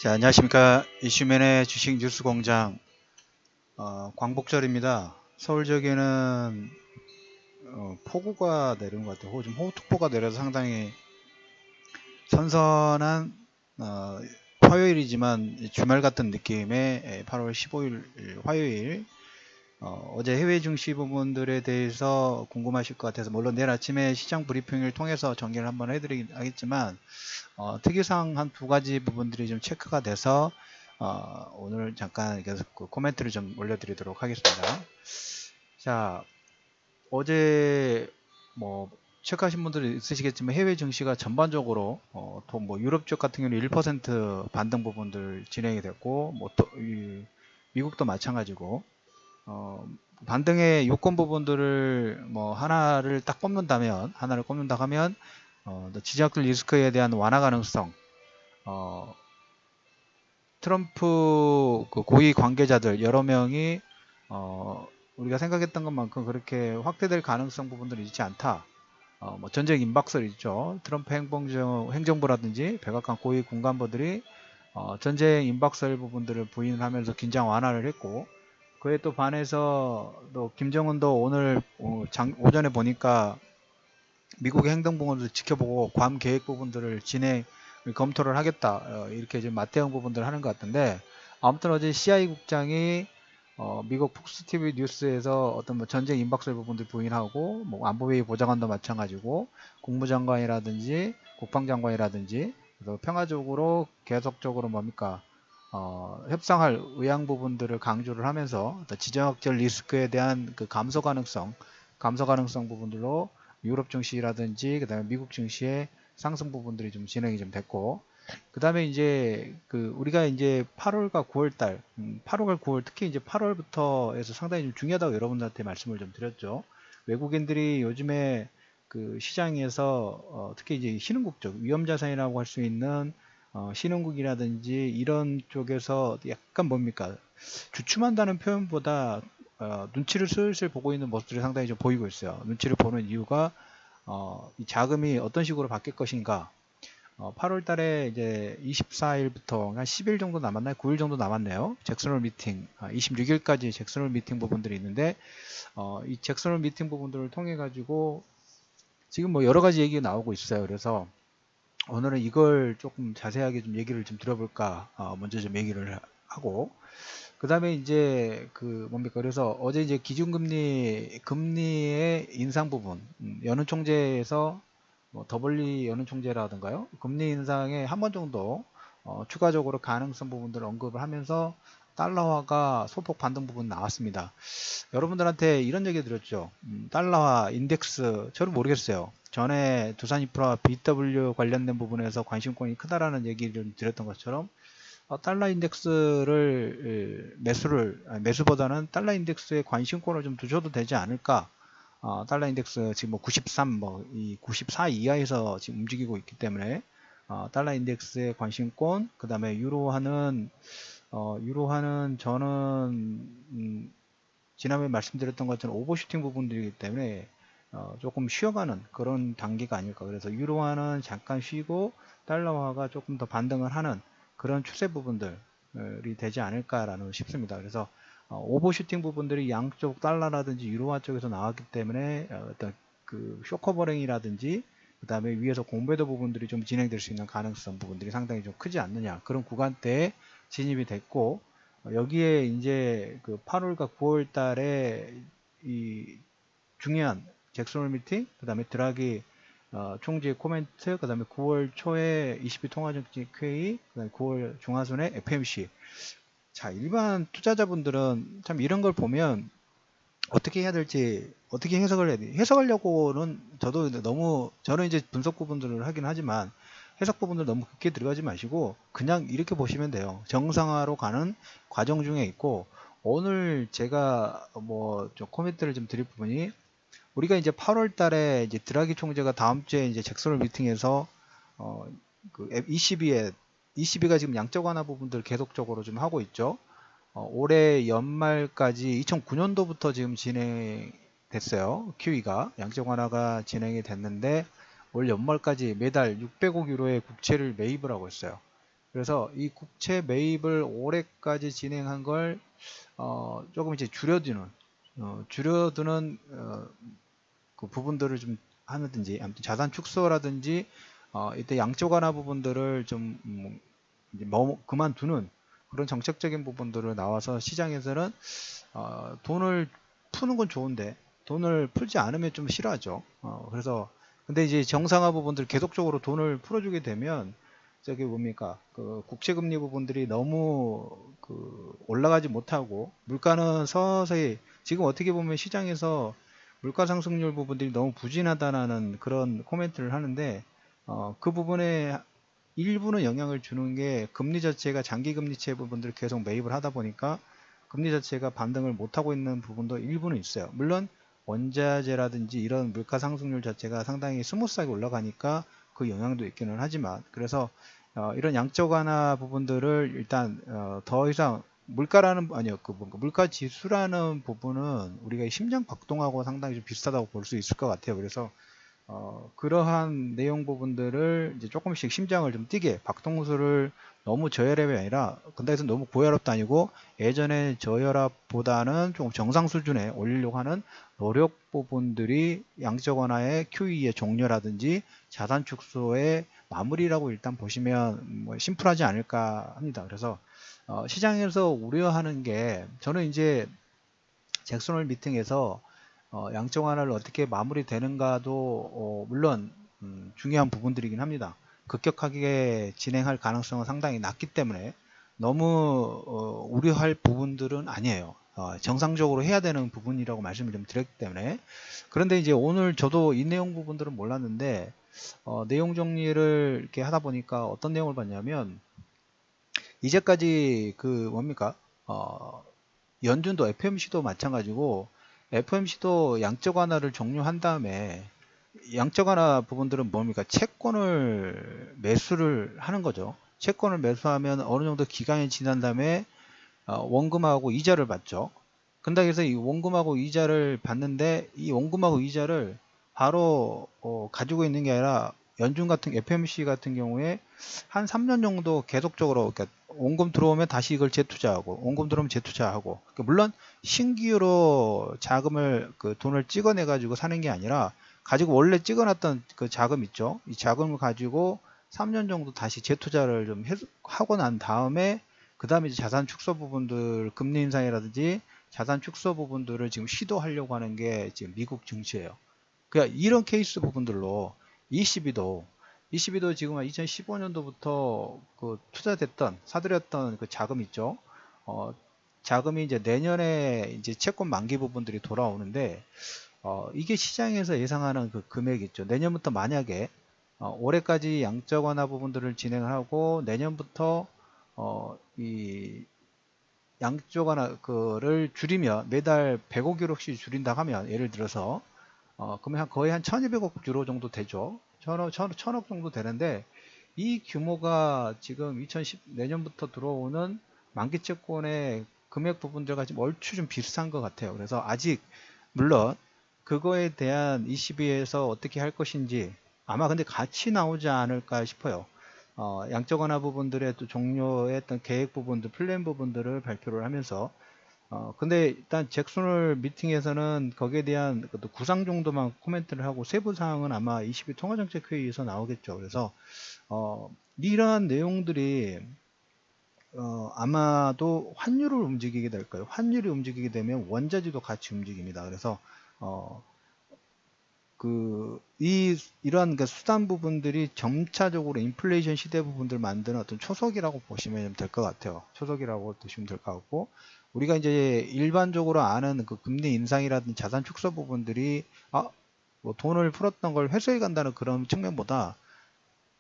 자, 안녕하십니까. 이슈맨의 주식 뉴스 공장 광복절입니다. 서울 지역에는 폭우가 내린 것 같아요. 좀 호우특보가 내려서 상당히 선선한 화요일이지만 주말 같은 느낌의 8월 15일 화요일 어제 해외 증시 부분들에 대해서 궁금하실 것 같아서 물론 내일 아침에 시장 브리핑을 통해서 정리를 한번 해드리긴 하겠지만 특이사항 한 두 가지 부분들이 좀 체크가 돼서 오늘 잠깐 계속 그 코멘트를 좀 올려드리도록 하겠습니다. 자, 어제 뭐 체크하신 분들이 있으시겠지만 해외 증시가 전반적으로 또 뭐 유럽 쪽 같은 경우는 1% 반등 부분들 진행이 됐고 뭐 또 미국도 마찬가지고 반등의 요건 부분들을 뭐 하나를 꼽는다 하면 지정학적 리스크에 대한 완화 가능성, 트럼프 그 고위 관계자들 여러 명이 우리가 생각했던 것만큼 그렇게 확대될 가능성 부분들이 있지 않다. 뭐 전쟁 임박설 있죠. 트럼프 행정부라든지 백악관 고위 군관부들이 전쟁 임박설 부분들을 부인하면서 긴장 완화를 했고, 그에 또 반해서 또 김정은도 오늘 오전에 보니까 미국의 행동 부분을 지켜보고 괌 계획 부분들을 검토를 하겠다 이렇게 지금 맞대응 부분들을 하는 것 같은데, 아무튼 어제 CIA 국장이 미국 폭스 TV 뉴스에서 어떤 뭐 전쟁 임박설 부분들 부인하고 뭐 안보회의 보좌관도 마찬가지고 국무장관이라든지 국방장관이라든지 그래서 평화적으로 계속적으로 뭡니까 협상할 의향 부분들을 강조를 하면서 지정학적 리스크에 대한 그 감소 가능성 부분들로 유럽 증시라든지 그다음에 미국 증시의 상승 부분들이 좀 진행이 좀 됐고, 그 다음에 이제 우리가 이제 8월과 9월달, 8월과 9월 특히 이제 8월부터 해서 상당히 좀 중요하다고 여러분들한테 말씀을 좀 드렸죠. 외국인들이 요즘에 그 시장에서 특히 이제 신흥국 쪽 위험자산이라고 할 수 있는 신흥국이라든지 이런 쪽에서 약간 뭡니까 주춤한다는 표현보다 눈치를 슬슬 보고 있는 모습들이 상당히 좀 보이고 있어요. 눈치를 보는 이유가 이 자금이 어떤 식으로 바뀔 것인가. 8월 달에 이제 24일부터 한 10일 정도 남았나요? 9일 정도 남았네요. 잭슨홀 미팅, 26일까지 잭슨홀 미팅 부분들이 있는데, 이 잭슨홀 미팅 부분들을 통해 가지고 지금 뭐 여러 가지 얘기가 나오고 있어요. 그래서 오늘은 이걸 조금 자세하게 좀 얘기를 좀 들어볼까, 먼저 좀 얘기를 하고, 그 다음에 이제 뭡니까 그래서 어제 이제 금리의 인상 부분, 연은총재에서 뭐 더블리 연은총재라든가요 금리 인상에 한 번 정도 추가적으로 가능성 부분들을 언급을 하면서 달러화가 소폭 반등 부분 나왔습니다. 여러분들한테 이런 얘기 드렸죠. 달러화 인덱스 저는 모르겠어요. 전에 두산인프라 BW 관련된 부분에서 관심권이 크다라는 얘기를 드렸던 것처럼 달러 인덱스를 매수보다는 달러 인덱스에 관심권을 좀 두셔도 되지 않을까. 달러 인덱스 지금 뭐 93, 이 94 이하에서 지금 움직이고 있기 때문에 달러 인덱스의 관심권, 그 다음에 유로화는 저는 지난번에 말씀드렸던 것처럼 오버슈팅 부분들이기 때문에 조금 쉬어가는 그런 단계가 아닐까. 그래서 유로화는 잠깐 쉬고 달러화가 조금 더 반등을 하는 그런 추세 부분들이 되지 않을까라는 싶습니다. 그래서 오버슈팅 부분들이 양쪽 달러라든지 유로화 쪽에서 나왔기 때문에 어떤 쇼커버링이라든지 그 다음에 위에서 공배도 부분들이 좀 진행될 수 있는 가능성 부분들이 상당히 좀 크지 않느냐, 그런 구간대에 진입이 됐고, 여기에 이제 8월과 9월 달에 이 중요한 잭슨홀 미팅, 그 다음에 드라기 총재의 코멘트, 그 다음에 9월 초에 20일 통화정책 회의, 그 다음에 9월 중하순에 FMC. 자, 일반 투자자분들은 참 이런 걸 보면 어떻게 해야 될지, 어떻게 해석을 해야 돼. 해석하려고는 저는 이제 분석 부분들을 하긴 하지만 해석 부분들 너무 깊게 들어가지 마시고 그냥 이렇게 보시면 돼요. 정상화로 가는 과정 중에 있고, 오늘 제가 뭐 좀 코멘트를 좀 드릴 부분이, 우리가 이제 8월 달에 이제 드라기 총재가 다음 주에 이제 잭슨홀 미팅에서 ECB가 지금 양적 완화 부분들 계속적으로 좀 하고 있죠. 올해 연말까지 2009년도부터 지금 진행됐어요. QE가 양적 완화가 진행이 됐는데 올 연말까지 매달 600억 유로의 국채를 매입을 하고 있어요. 그래서 이 국채 매입을 올해까지 진행한 걸 조금 이제 줄여두는 그 부분들을 좀 하든지, 아무튼 자산 축소라든지 이때 양적 완화 부분들을 좀 이제 그만두는 그런 정책적인 부분들을 나와서 시장에서는 돈을 푸는 건 좋은데 돈을 풀지 않으면 좀 싫어하죠. 그래서 근데 이제 정상화 부분들 계속적으로 돈을 풀어주게 되면 저기 뭡니까 그 국채금리 부분들이 너무 그 올라가지 못하고 물가는 서서히 지금 어떻게 보면 시장에서 물가 상승률 부분들이 너무 부진하다는 그런 코멘트를 하는데 그 부분에 일부는 영향을 주는 게 금리 자체가 장기 금리채 부분들을 계속 매입을 하다 보니까 금리 자체가 반등을 못하고 있는 부분도 일부는 있어요. 물론 원자재라든지 이런 물가 상승률 자체가 상당히 스무스하게 올라가니까 그 영향도 있기는 하지만 그래서 이런 양적 완화 부분들을 일단 더 이상 물가라는 아니요 그 물가 지수라는 부분은 우리가 심장 박동하고 상당히 좀 비슷하다고 볼 수 있을 것 같아요. 그래서 그러한 내용 부분들을 이제 조금씩 심장을 좀 뛰게 박동수를 너무 저혈압이 아니라 근데에서 너무 고혈압도 아니고 예전에 저혈압보다는 좀 정상 수준에 올리려고 하는 노력 부분들이 양적 완화의 QE의 종료라든지 자산 축소의 마무리라고 일단 보시면 뭐 심플하지 않을까 합니다. 그래서 시장에서 우려하는 게 저는 이제 잭슨홀 미팅에서 양적 완화를 어떻게 마무리되는가도 물론 중요한 부분들이긴 합니다. 급격하게 진행할 가능성은 상당히 낮기 때문에 너무 우려할 부분들은 아니에요. 정상적으로 해야 되는 부분이라고 말씀을 좀 드렸기 때문에 그런데 이제 오늘 저도 이 내용 부분들은 몰랐는데 내용 정리를 이렇게 하다 보니까 어떤 내용을 봤냐면 이제까지 그 뭡니까 연준도 FOMC도 마찬가지고 FOMC도 양적 완화를 종료한 다음에 양적 완화 부분들은 뭡니까 채권을 매수를 하는 거죠. 채권을 매수하면 어느 정도 기간이 지난 다음에 원금하고 이자를 받죠. 근데 그래서 이 원금하고 이자를 받는데 이 원금하고 이자를 바로 가지고 있는 게 아니라 연준 같은 FOMC 같은 경우에 한 3년 정도 계속적으로 그러니까 원금 들어오면 다시 이걸 재투자하고 원금 들어오면 재투자하고 그러니까 물론 신규로 자금을 그 돈을 찍어내 가지고 사는 게 아니라 가지고 원래 찍어놨던 그 자금 있죠. 이 자금을 가지고 3년 정도 다시 재투자를 좀 하고 난 다음에 그 다음에 이제 자산 축소 부분들 금리 인상이라든지 자산 축소 부분들을 지금 시도하려고 하는 게 지금 미국 증시예요. 그러니까 이런 케이스 부분들로 ECB도 지금 2015년도부터 그 투자됐던 사들였던 그 자금 있죠. 자금이 이제 내년에 이제 채권 만기 부분들이 돌아오는데 이게 시장에서 예상하는 그 금액 있죠. 내년부터 만약에 올해까지 양적 완화 부분들을 진행하고 내년부터 이 양적 완화 그를 줄이면 매달 100억 유로씩 줄인다 하면 예를 들어서 그러면 거의 한 1200억 유로 정도 되죠. 1000억 정도 되는데 이 규모가 지금 2010 내년부터 들어오는 만기 채권의 금액 부분들과 지금 얼추 좀 비슷한 것 같아요. 그래서 아직 물론 그거에 대한 ECB에서 어떻게 할 것인지 아마 근데 같이 나오지 않을까 싶어요. 양적 완화 부분들의 또 종료했던 계획 부분들, 플랜 부분들을 발표를 하면서 근데 일단 잭슨홀 미팅에서는 거기에 대한 또 구상 정도만 코멘트를 하고 세부 사항은 아마 22 통화정책회의에서 나오겠죠. 그래서 이러한 내용들이 아마도 환율을 움직이게 될 거예요. 환율이 움직이게 되면 원자재도 같이 움직입니다. 그래서 이러한 그 수단 부분들이 점차적으로 인플레이션 시대 부분들 만드는 어떤 초석이라고 보시면 될 것 같아요. 초석이라고 보시면 될 것 같고, 우리가 이제 일반적으로 아는 그 금리 인상이라든지 자산 축소 부분들이, 뭐 돈을 풀었던 걸 회수해 간다는 그런 측면보다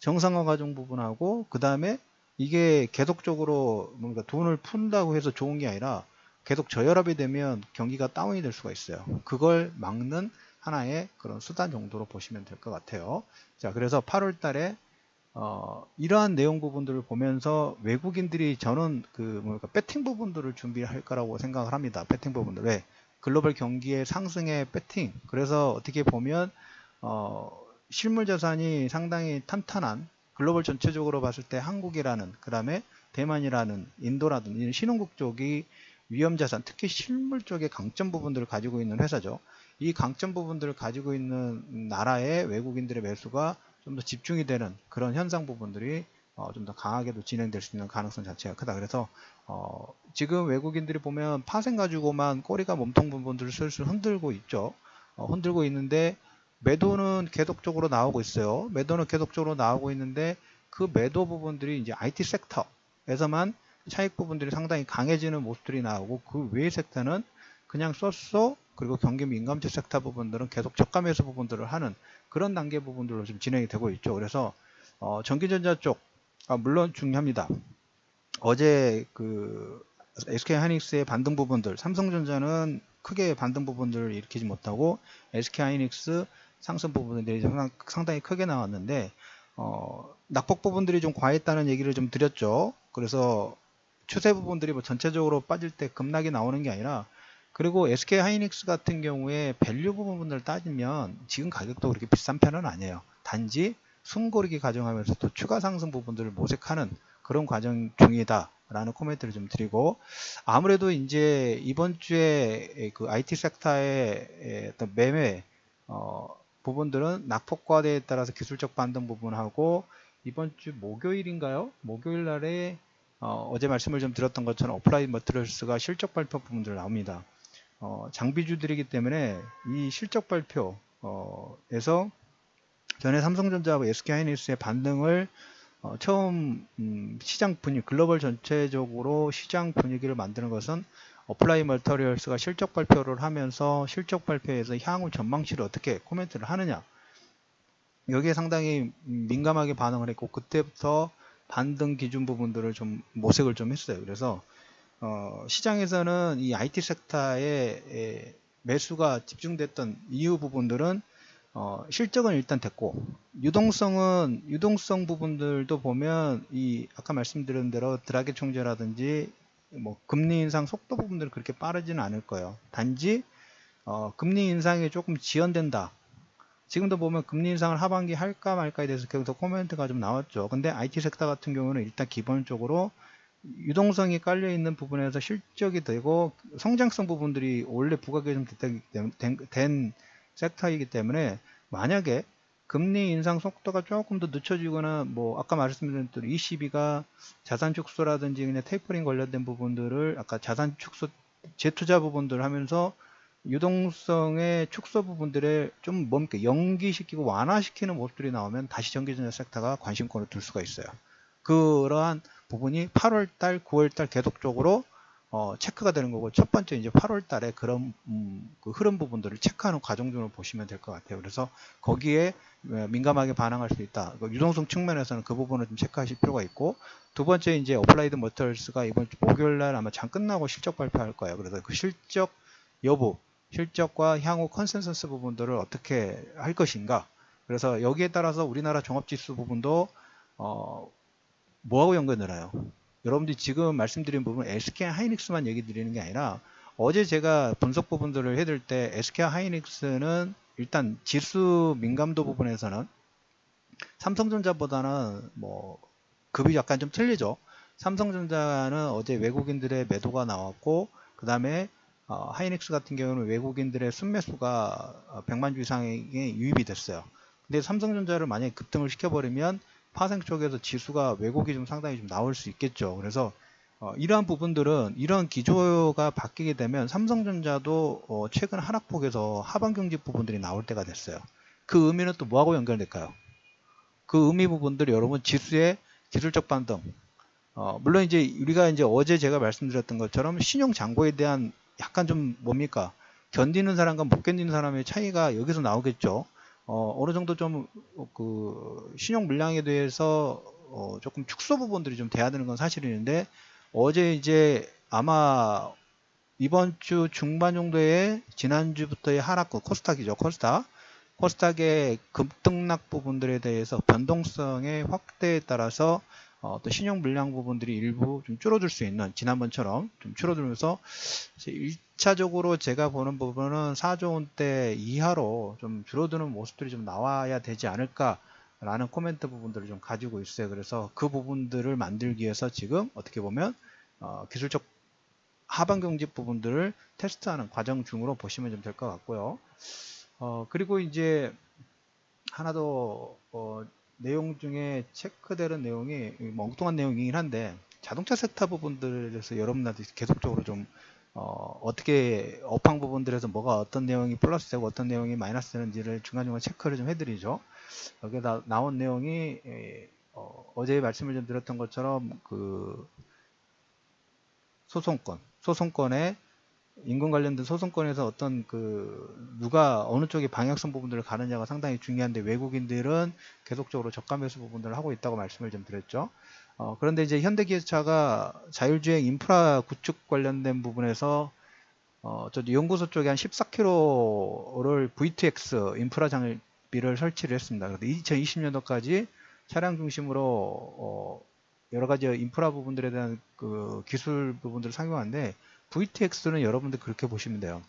정상화 과정 부분하고, 그 다음에 이게 계속적으로 뭔가 돈을 푼다고 해서 좋은 게 아니라 계속 저혈압이 되면 경기가 다운이 될 수가 있어요. 그걸 막는 하나의 그런 수단 정도로 보시면 될 것 같아요. 자, 그래서 8월 달에 이러한 내용 부분들을 보면서 외국인들이 저는 배팅 부분들을 준비할 거라고 생각을 합니다. 배팅 부분들. 왜? 글로벌 경기의 상승의 배팅. 그래서 어떻게 보면 실물 자산이 상당히 탄탄한 글로벌 전체적으로 봤을 때 한국이라는, 그 다음에 대만이라는, 인도라든 이런 신흥국 쪽이 위험자산, 특히 실물 쪽의 강점 부분들을 가지고 있는 회사죠. 이 강점 부분들을 가지고 있는 나라의 외국인들의 매수가 좀 더 집중이 되는 그런 현상 부분들이 좀 더 강하게도 진행될 수 있는 가능성 자체가 크다. 그래서 지금 외국인들이 보면 파생 가지고만 꼬리가 몸통 부분들을 슬슬 흔들고 있죠. 흔들고 있는데 매도는 계속적으로 나오고 있어요. 매도는 계속적으로 나오고 있는데 그 매도 부분들이 이제 IT 섹터에서만 차익 부분들이 상당히 강해지는 모습들이 나오고, 그 외의 섹터는 그냥 쏘쏘, 그리고 경기 민감주 섹터 부분들은 계속 저가 매수 부분들을 하는 그런 단계 부분들로 좀 진행이 되고 있죠. 그래서 전기전자 쪽 물론 중요합니다. 어제 그 SK하이닉스의 반등 부분들, 삼성전자는 크게 반등 부분들을 일으키지 못하고 SK하이닉스 상승 부분들이 상당히 크게 나왔는데 낙폭 부분들이 좀 과했다는 얘기를 좀 드렸죠. 그래서 추세 부분들이 뭐 전체적으로 빠질 때 급락이 나오는 게 아니라, 그리고 SK하이닉스 같은 경우에 밸류 부분을 따지면 지금 가격도 그렇게 비싼 편은 아니에요. 단지 숨고르기 과정하면서 또 추가 상승 부분들을 모색하는 그런 과정 중이다 라는 코멘트를 좀 드리고, 아무래도 이제 이번 주에 그 IT 섹터의 어떤 매매 부분들은 낙폭과대에 따라서 기술적 반등 부분하고, 이번 주 목요일인가요? 목요일 날에 어제 말씀을 좀 드렸던 것처럼 어플라이드 머티리얼스가 실적 발표 부분들 나옵니다. 장비주들이기 때문에 이 실적 발표에서 전에 삼성전자하고 SK하이닉스의 반등을 처음 시장 분위기, 글로벌 전체적으로 시장 분위기를 만드는 것은 어플라이드 머티리얼스가 실적 발표를 하면서 실적 발표에서 향후 전망치를 어떻게 코멘트를 하느냐, 여기에 상당히 민감하게 반응을 했고, 그때부터 반등 기준 부분들을 좀 모색을 좀 했어요. 그래서 시장에서는 이 IT 섹터에 매수가 집중됐던 이유 부분들은 실적은 일단 됐고, 유동성 부분들도 보면 이 아까 말씀드린 대로 드라기 총재라든지 뭐 금리 인상 속도 부분들은 그렇게 빠르지는 않을 거예요. 단지 금리 인상이 조금 지연된다. 지금도 보면 금리 인상을 하반기 할까 말까에 대해서 계속 코멘트가 좀 나왔죠. 근데 IT 섹터 같은 경우는 일단 기본적으로 유동성이 깔려 있는 부분에서 실적이 되고 성장성 부분들이 원래 부가 개정된 섹터이기 때문에, 만약에 금리 인상 속도가 조금 더 늦춰지거나 뭐 아까 말씀드린 또 ECB가 자산 축소라든지 그냥 테이퍼링 관련된 부분들을 아까 자산 축소 재투자 부분들을 하면서 유동성의 축소 부분들을 좀 뭡니까 연기시키고 완화시키는 모습들이 나오면 다시 전기전자 섹터가 관심권을 둘 수가 있어요. 그러한 부분이 8월달, 9월달 계속적으로 체크가 되는 거고, 첫 번째 이제 8월달에 그런 그 흐름 부분들을 체크하는 과정으로 보시면 될 것 같아요. 그래서 거기에 민감하게 반응할 수 있다. 유동성 측면에서는 그 부분을 좀 체크하실 필요가 있고, 두 번째 이제 어플라이드 머티리얼스가 이번 주 목요일날 아마 장 끝나고 실적 발표할 거예요. 그래서 그 실적 여부, 실적과 향후 컨센서스 부분들을 어떻게 할 것인가. 그래서 여기에 따라서 우리나라 종합지수 부분도 뭐하고 연관되나요? 여러분들이 지금 말씀드린 부분 SK하이닉스만 얘기 드리는 게 아니라, 어제 제가 분석 부분들을 해드릴 때 SK하이닉스는 일단 지수 민감도 부분에서는 삼성전자보다는 뭐 급이 약간 좀 틀리죠. 삼성전자는 어제 외국인들의 매도가 나왔고, 그 다음에 하이닉스 같은 경우는 외국인들의 순매수가 100만 주 이상의 유입이 됐어요. 근데 삼성전자를 만약에 급등을 시켜버리면 파생 쪽에서 지수가 왜곡이 좀 상당히 좀 나올 수 있겠죠. 그래서 이러한 부분들은, 이런 기조가 바뀌게 되면 삼성전자도 최근 하락폭에서 하방 경직 부분들이 나올 때가 됐어요. 그 의미는 또 뭐하고 연결될까요? 그 의미 부분들이 여러분 지수의 기술적 반등, 물론 이제 우리가 이제 어제 제가 말씀드렸던 것처럼 신용 잔고에 대한 약간 좀 뭡니까 견디는 사람과 못 견디는 사람의 차이가 여기서 나오겠죠. 어느 정도 좀 그 신용 물량에 대해서 조금 축소 부분들이 좀 돼야 되는 건 사실인데, 어제 이제 아마 이번 주 중반 정도에 지난주부터의 하락권 코스닥이죠. 코스닥의 급등락 부분들에 대해서 변동성의 확대에 따라서 또 신용 물량 부분들이 일부 좀 줄어들 수 있는, 지난번처럼 좀 줄어들면서 1차적으로 제가 보는 부분은 4조 원대 이하로 좀 줄어드는 모습들이 좀 나와야 되지 않을까 라는 코멘트 부분들을 좀 가지고 있어요. 그래서 그 부분들을 만들기 위해서 지금 어떻게 보면 기술적 하반 경직 부분들을 테스트하는 과정 중으로 보시면 좀 될 것 같고요. 그리고 이제 하나 더 내용 중에 체크되는 내용이 엉뚱한 내용이긴 한데, 자동차 섹터 부분들에서 여러분들한테 계속적으로 좀 어떻게 업황 부분들에서 뭐가 어떤 내용이 플러스 되고 어떤 내용이 마이너스 되는지를 중간중간 체크를 좀 해드리죠. 여기에 나온 내용이 어제 말씀을 좀 드렸던 것처럼 그 소송권에 임금 관련된 소송권에서 어떤 누가 어느 쪽에 방향성 부분들을 가느냐가 상당히 중요한데, 외국인들은 계속적으로 저가 매수 부분들을 하고 있다고 말씀을 좀 드렸죠. 그런데 이제 현대기아차가 자율주행 인프라 구축 관련된 부분에서 저 연구소 쪽에 한 14km를 V2X 인프라 장비를 설치를 했습니다. 그래서 2020년도까지 차량 중심으로 여러 가지 인프라 부분들에 대한 그 기술 부분들을 상용하는데, VTX는 여러분들 그렇게 보시면 돼요.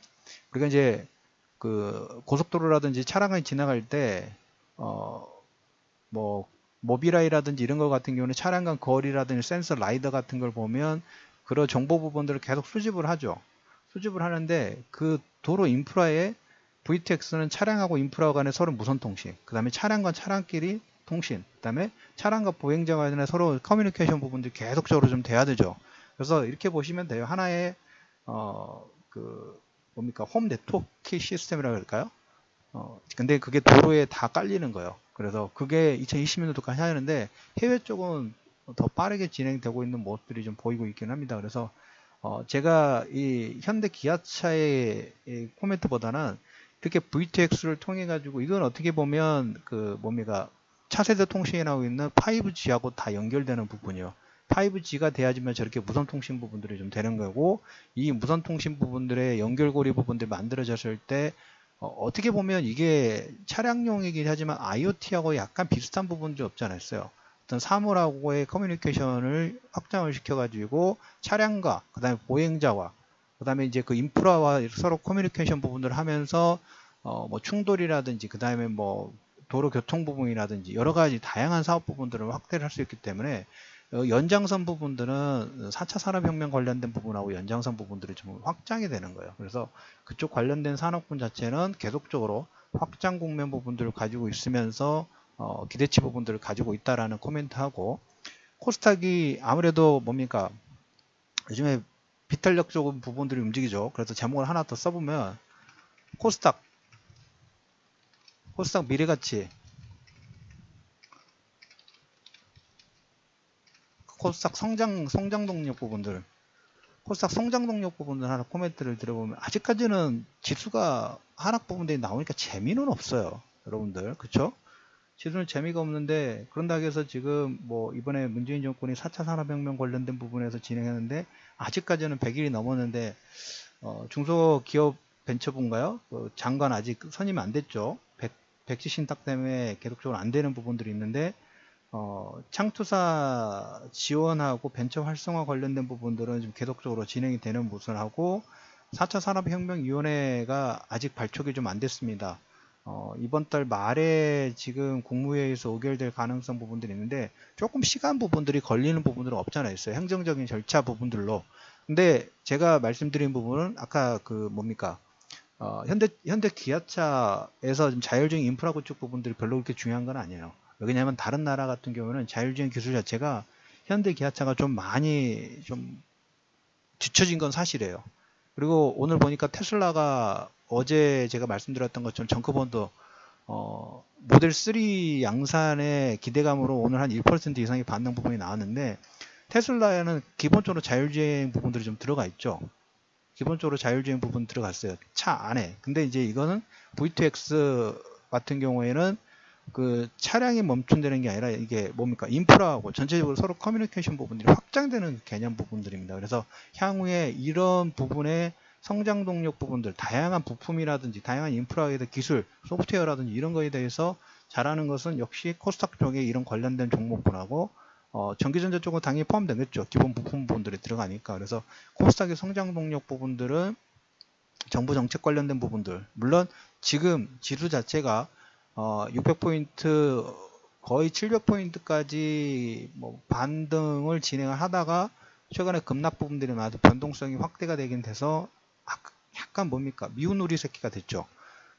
우리가 이제 그 고속도로라든지 차량이 지나갈 때 뭐 모비라이라든지 이런 것 같은 경우는 차량 간 거리라든지 센서 라이더 같은 걸 보면 그런 정보 부분들을 계속 수집을 하죠. 수집을 하는데, 그 도로 인프라에 VTX는 차량하고 인프라 간에 서로 무선 통신, 그 다음에 차량과 차량끼리 통신, 그 다음에 차량과 보행자 간에 서로 커뮤니케이션 부분들이 계속적으로 좀 돼야 되죠. 그래서 이렇게 보시면 돼요. 하나의 뭡니까, 홈 네트워크 시스템이라고 할까요? 근데 그게 도로에 다 깔리는 거예요. 그래서 그게 2020년도까지 하는데, 해외 쪽은 더 빠르게 진행되고 있는 모습들이 좀 보이고 있긴 합니다. 그래서 제가 이 현대 기아차의 코멘트보다는 이렇게 VTX를 통해 가지고, 이건 어떻게 보면 뭡니까, 차세대 통신이 나오고 있는 5G하고 다 연결되는 부분이요. 5G가 돼야지만 저렇게 무선 통신 부분들이 좀 되는 거고, 이 무선 통신 부분들의 연결고리 부분들이 만들어졌을 때 어떻게 보면 이게 차량용이긴 하지만 IoT하고 약간 비슷한 부분도 없지 않았어요. 어떤 사물하고의 커뮤니케이션을 확장을 시켜가지고 차량과 그 다음에 보행자와 그 다음에 이제 그 인프라와 서로 커뮤니케이션 부분들을 하면서 뭐 충돌이라든지 그 다음에 뭐 도로 교통 부분이라든지 여러 가지 다양한 사업 부분들을 확대를 할 수 있기 때문에 연장선 부분들은 4차 산업혁명 관련된 부분하고 연장선 부분들이 좀 확장이 되는 거예요. 그래서 그쪽 관련된 산업군 자체는 계속적으로 확장 국면 부분들을 가지고 있으면서 기대치 부분들을 가지고 있다라는 코멘트하고, 코스닥이 아무래도 뭡니까, 요즘에 비탄력 쪽 부분들이 움직이죠. 그래서 제목을 하나 더 써보면 코스닥 미래가치, 코스닥 성장 동력 부분들, 코스닥 성장 동력 부분들 하나 코멘트를 들어보면, 아직까지는 지수가 하락 부분들이 나오니까 재미는 없어요. 여러분들, 그쵸? 지수는 재미가 없는데, 그런다고 해서 지금 뭐 이번에 문재인 정권이 4차 산업혁명 관련된 부분에서 진행했는데, 아직까지는 100일이 넘었는데 중소기업 벤처부인가요? 장관 아직 선임 안 됐죠. 100지 신탁 때문에 계속적으로 안 되는 부분들이 있는데, 창투사 지원하고 벤처 활성화 관련된 부분들은 지금 계속적으로 진행이 되는 모습을 하고, 4차 산업혁명위원회가 아직 발족이 좀 안 됐습니다. 이번 달 말에 지금 국무회의에서 의결될 가능성 부분들이 있는데, 조금 시간 부분들이 걸리는 부분들은 없잖아 있어요. 행정적인 절차 부분들로. 근데 제가 말씀드린 부분은 아까 뭡니까, 현대 기아차에서 좀 자율주행 인프라 구축 부분들이 별로 그렇게 중요한 건 아니에요. 왜냐하면 다른 나라 같은 경우는 자율주행 기술 자체가 현대 기아차가 좀 많이 좀 뒤처진 건 사실이에요. 그리고 오늘 보니까 테슬라가 어제 제가 말씀드렸던 것처럼 정크본도 모델 3 양산의 기대감으로 오늘 한 1% 이상의 반등 부분이 나왔는데, 테슬라에는 기본적으로 자율주행 부분들이 좀 들어가 있죠. 기본적으로 자율주행 부분 들어갔어요. 차 안에. 근데 이제 이거는 V2X 같은 경우에는 그 차량이 멈춘다는 게 아니라 이게 뭡니까, 인프라하고 전체적으로 서로 커뮤니케이션 부분들이 확장되는 개념 부분들입니다. 그래서 향후에 이런 부분의 성장 동력 부분들, 다양한 부품이라든지 다양한 인프라에 대한 기술, 소프트웨어라든지 이런 거에 대해서 잘하는 것은 역시 코스닥 쪽에 이런 관련된 종목분하고 전기전자 쪽은 당연히 포함되겠죠. 기본 부품 부분들이 들어가니까. 그래서 코스닥의 성장 동력 부분들은 정부 정책 관련된 부분들, 물론 지금 지수 자체가 600포인트 거의 700포인트까지 뭐 반등을 진행을 하다가 최근에 급락 부분들이 많아서 변동성이 확대가 되긴 돼서 약간 뭡니까? 미운 오리 새끼가 됐죠.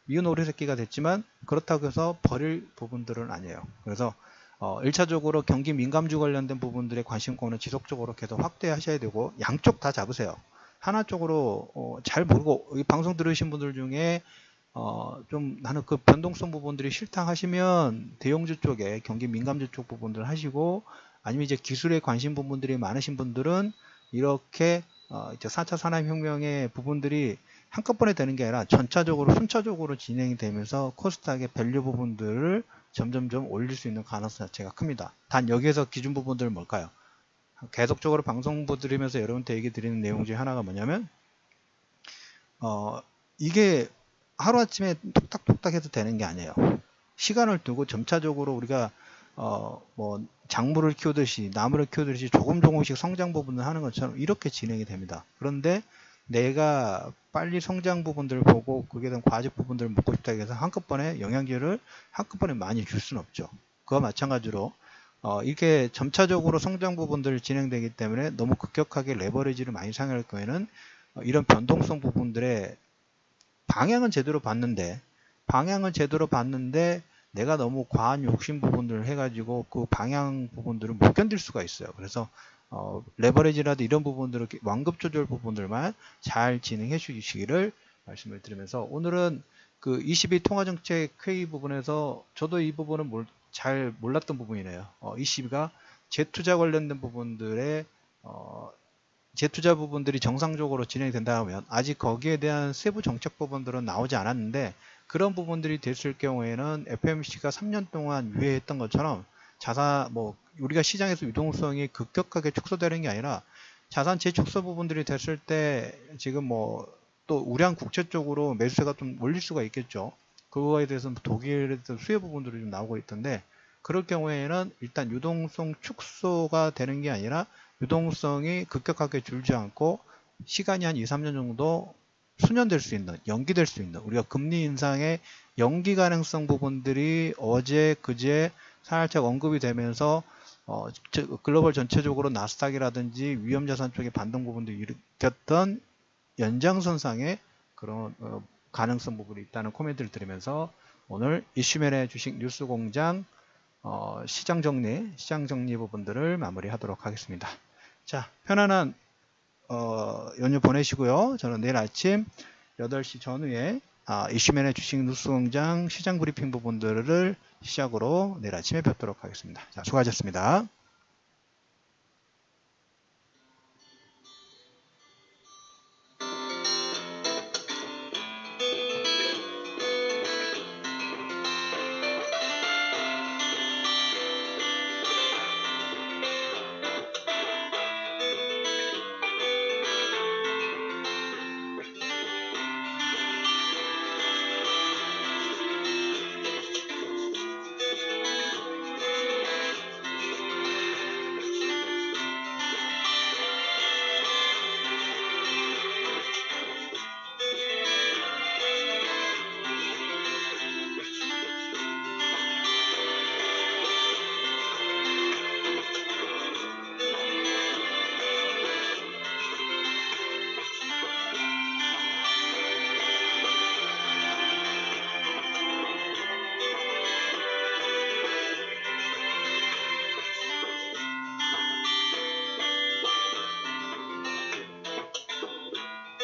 미운 오리 새끼가 됐지만 그렇다고 해서 버릴 부분들은 아니에요. 그래서 1차적으로 경기 민감주 관련된 부분들의 관심권을 지속적으로 계속 확대하셔야 되고 양쪽 다 잡으세요. 하나 쪽으로 잘 모르고 이 방송 들으신 분들 중에 좀 나는 그 변동성 부분들이 싫다 하시면 대형주 쪽에 경기 민감주 쪽 부분들 하시고, 아니면 이제 기술에 관심 부분들이 많으신 분들은 이렇게 이제 4차 산업혁명의 부분들이 한꺼번에 되는 게 아니라 전차적으로 순차적으로 진행이 되면서 코스닥의 밸류 부분들을 점점점 올릴 수 있는 가능성 자체가 큽니다. 단 여기에서 기준 부분들은 뭘까요? 계속적으로 방송부 들으면서 여러분한테 얘기 드리는 내용 중에 하나가 뭐냐면 이게 하루아침에 톡딱톡딱 해도 되는 게 아니에요. 시간을 두고 점차적으로 우리가 뭐 작물을 키우듯이 나무를 키우듯이 조금씩 성장 부분을 하는 것처럼 이렇게 진행이 됩니다. 그런데 내가 빨리 성장 부분들을 보고 그게 대한 과즙 부분들을 먹고 싶다 해서 한꺼번에 영양제를 한꺼번에 많이 줄 수는 없죠. 그와 마찬가지로 이렇게 점차적으로 성장 부분들이 진행되기 때문에 너무 급격하게 레버리지를 많이 사용할 경우에는 이런 변동성 부분들의 방향은 제대로 봤는데 내가 너무 과한 욕심 부분들을 해가지고 그 방향 부분들을 못 견딜 수가 있어요. 그래서 레버리지라도 이런 부분들을 완급 조절 부분들만 잘 진행해 주시기를 말씀을 드리면서, 오늘은 그 22 통화정책 회의 부분에서 저도 이 부분은 잘 몰랐던 부분이네요. 22가 재투자 관련된 부분들의 재투자 부분들이 정상적으로 진행이 된다 하면, 아직 거기에 대한 세부 정책 부분들은 나오지 않았는데 그런 부분들이 됐을 경우에는 FOMC가 3년 동안 유예했던 것처럼 우리가 시장에서 유동성이 급격하게 축소되는 게 아니라 자산 재축소 부분들이 됐을 때 지금 또 우량 국채 쪽으로 매수세가 좀 몰릴 수가 있겠죠. 그거에 대해서는 독일에 대해서 수혜 부분들이 좀 나오고 있던데, 그럴 경우에는 일단 유동성 축소가 되는 게 아니라 유동성이 급격하게 줄지 않고 시간이 한 2, 3년 정도 수년될 수 있는, 연기될 수 있는, 우리가 금리 인상의 연기 가능성 부분들이 어제 그제 살짝 언급이 되면서 글로벌 전체적으로 나스닥이라든지 위험자산 쪽의 반등 부분들이 일으켰던 연장선상의 그런 가능성 부분이 있다는 코멘트를 드리면서 오늘 이슈맨의 주식 뉴스공장 시장 정리 부분들을 마무리하도록 하겠습니다. 자, 편안한 연휴 보내시고요. 저는 내일 아침 8시 전후에 이슈맨의 주식 뉴스공장 시장 브리핑 부분들을 시작으로 내일 아침에 뵙도록 하겠습니다. 자, 수고하셨습니다.